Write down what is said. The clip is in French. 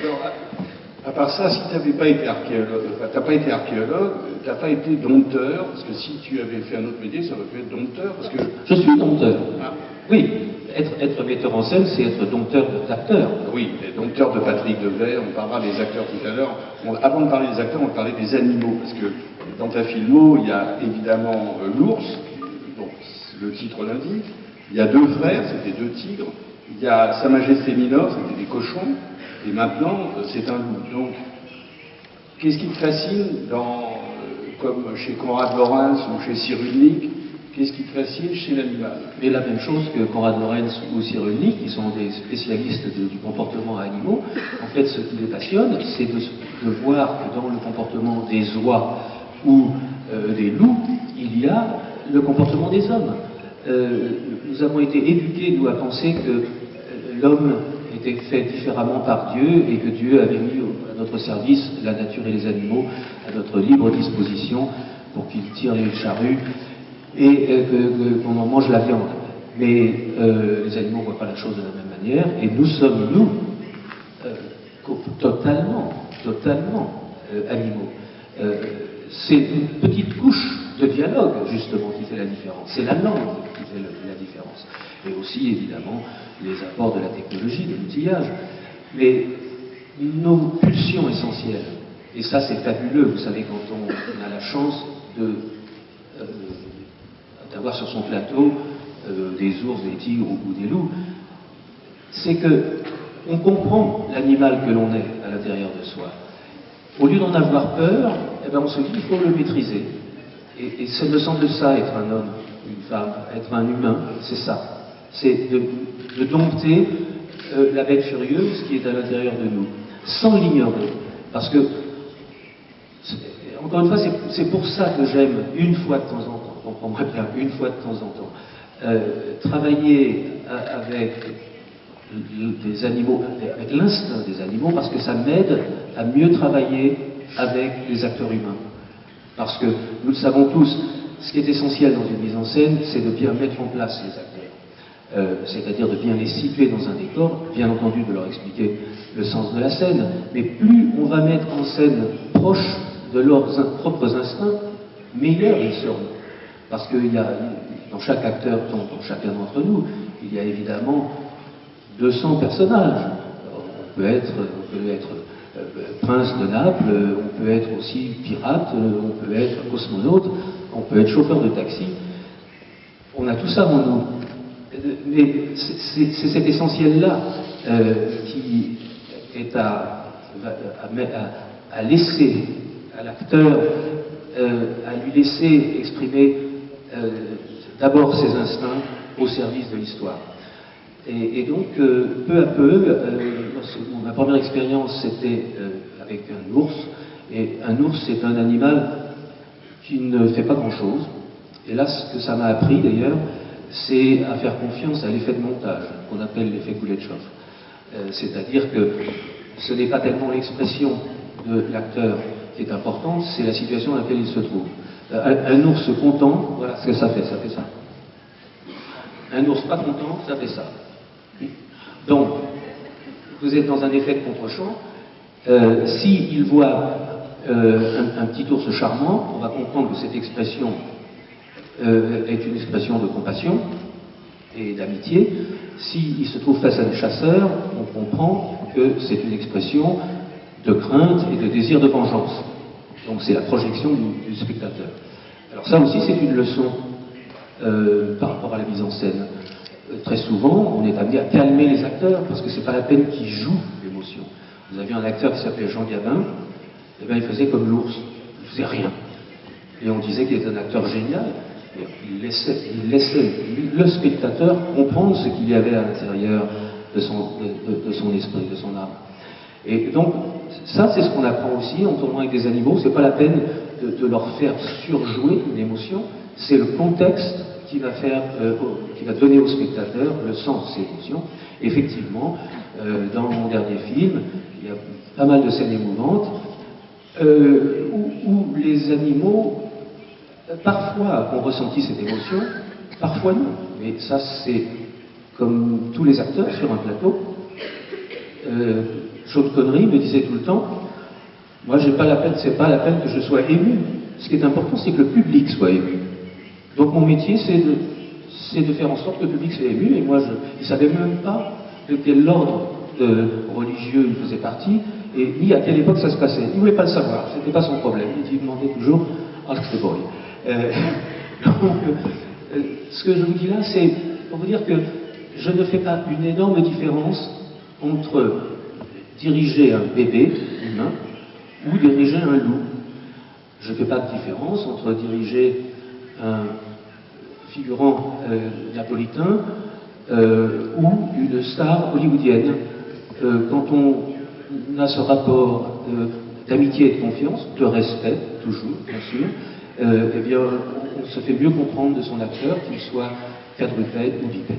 Alors, à part ça, si tu n'avais pas été archéologue, enfin, t'as pas été archéologue, t'as pas été dompteur, parce que si tu avais fait un autre métier, ça aurait pu être dompteur, parce que... Je suis dompteur. Ah. Oui, être metteur en scène, c'est être dompteur d'acteurs. Oui, les dompteurs de Patrick Devers, on parlera des acteurs tout à l'heure. Avant de parler des acteurs, on va parler des animaux, parce que dans ta filmo, il y a évidemment l'ours, donc le titre l'indique, il y a deux frères, c'était deux tigres, il y a Sa Majesté Minor, c'était des cochons, et maintenant, c'est un loup. Donc, qu'est-ce qui te fascine dans, comme chez Konrad Lorenz ou chez Cyrulnik, qu'est-ce qui te fascine chez l'animal? Mais la même chose que Konrad Lorenz ou Cyrulnik, qui sont des spécialistes du comportement animaux, en fait, ce qui les passionne, c'est de voir que dans le comportement des oies ou des loups, il y a le comportement des hommes. Nous avons été éduqués, nous, à penser que l'homme était fait différemment par Dieu et que Dieu avait mis à notre service la nature et les animaux à notre libre disposition pour qu'ils tirent les charrues et qu'on en mange la viande. Mais les animaux ne voient pas la chose de la même manière et nous sommes, nous, totalement animaux. C'est une petite couche de dialogue, justement, qui fait la différence. C'est la langue qui fait la différence. Et aussi, évidemment, les apports de la technologie, de l'outillage. Mais nos pulsions essentielles, et ça c'est fabuleux, vous savez, quand on a la chance d'avoir sur son plateau des ours, des tigres ou des loups, c'est que on comprend l'animal que l'on est à l'intérieur de soi. Au lieu d'en avoir peur, eh ben on se dit qu'il faut le maîtriser. Et ça me semble ça, être un homme, une femme, être un humain, c'est ça. C'est de dompter la bête furieuse qui est à l'intérieur de nous, sans l'ignorer. Parce que, encore une fois, c'est pour ça que j'aime, une fois de temps en temps, comprends-moi bien, une fois de temps en temps, travailler avec des animaux, avec l'instinct des animaux, parce que ça m'aide à mieux travailler avec les acteurs humains. Parce que, nous le savons tous, ce qui est essentiel dans une mise en scène, c'est de bien mettre en place les acteurs. C'est-à-dire de bien les situer dans un décor, bien entendu de leur expliquer le sens de la scène, mais plus on va mettre en scène proche de leurs propres instincts, meilleurs ils seront. Parce qu'il y a, dans chaque acteur, dans chacun d'entre nous, il y a évidemment 200 personnages. Alors, on peut être prince de Naples, on peut être aussi pirate, on peut être cosmonaute, on peut être chauffeur de taxi. On a tout ça en nous. Mais c'est cet essentiel-là qui est à laisser à l'acteur, à lui laisser exprimer d'abord ses instincts au service de l'histoire. Et donc, peu à peu, ma première expérience, c'était avec un ours. Et un ours, c'est un animal qui ne fait pas grand-chose. Et là, ce que ça m'a appris, d'ailleurs, c'est à faire confiance à l'effet de montage, qu'on appelle l'effet Kuleshov. C'est-à-dire que ce n'est pas tellement l'expression de l'acteur qui est importante, c'est la situation dans laquelle il se trouve. Un ours content, voilà ce que ça fait ça. Un ours pas content, ça fait ça. Donc, vous êtes dans un effet de contre-champ. S'il voit un petit ours charmant, on va comprendre que cette expression est une expression de compassion et d'amitié. S'il se trouve face à des chasseurs, on comprend que c'est une expression de crainte et de désir de vengeance. Donc c'est la projection du spectateur. Alors ça aussi c'est une leçon par rapport à la mise en scène. Très souvent, on est amené à calmer les acteurs parce que c'est pas la peine qu'ils jouent l'émotion. Vous aviez un acteur qui s'appelait Jean Gabin, et bien il faisait comme l'ours, il faisait rien. Et on disait qu'il était un acteur génial. Il laissait le spectateur comprendre ce qu'il y avait à l'intérieur de son esprit, de son âme. Et donc, ça, c'est ce qu'on apprend aussi en tournant avec des animaux. C'est pas la peine de leur faire surjouer une émotion. C'est le contexte qui va donner au spectateur le sens de ces émotions. Effectivement, dans mon dernier film, il y a pas mal de scènes émouvantes où les animaux parfois ont ressenti cette émotion, parfois non. Mais ça, c'est comme tous les acteurs sur un plateau. Sean Connery me disait tout le temps, moi c'est pas la peine que je sois ému. Ce qui est important, c'est que le public soit ému. Donc mon métier, c'est de faire en sorte que le public soit ému, et moi, il ne savait même pas de quel ordre religieux il faisait partie, et ni à quelle époque ça se passait. Il ne voulait pas le savoir, c'était pas son problème. Il demandait toujours « Ask the boy ». Donc, ce que je vous dis là, c'est pour vous dire que je ne fais pas une énorme différence entre diriger un bébé humain ou diriger un loup. Je ne fais pas de différence entre diriger un figurant napolitain ou une star hollywoodienne. Quand on a ce rapport d'amitié et de confiance, de respect, toujours, bien sûr, eh bien, on se fait mieux comprendre de son acteur, qu'il soit quadrupède ou bipède.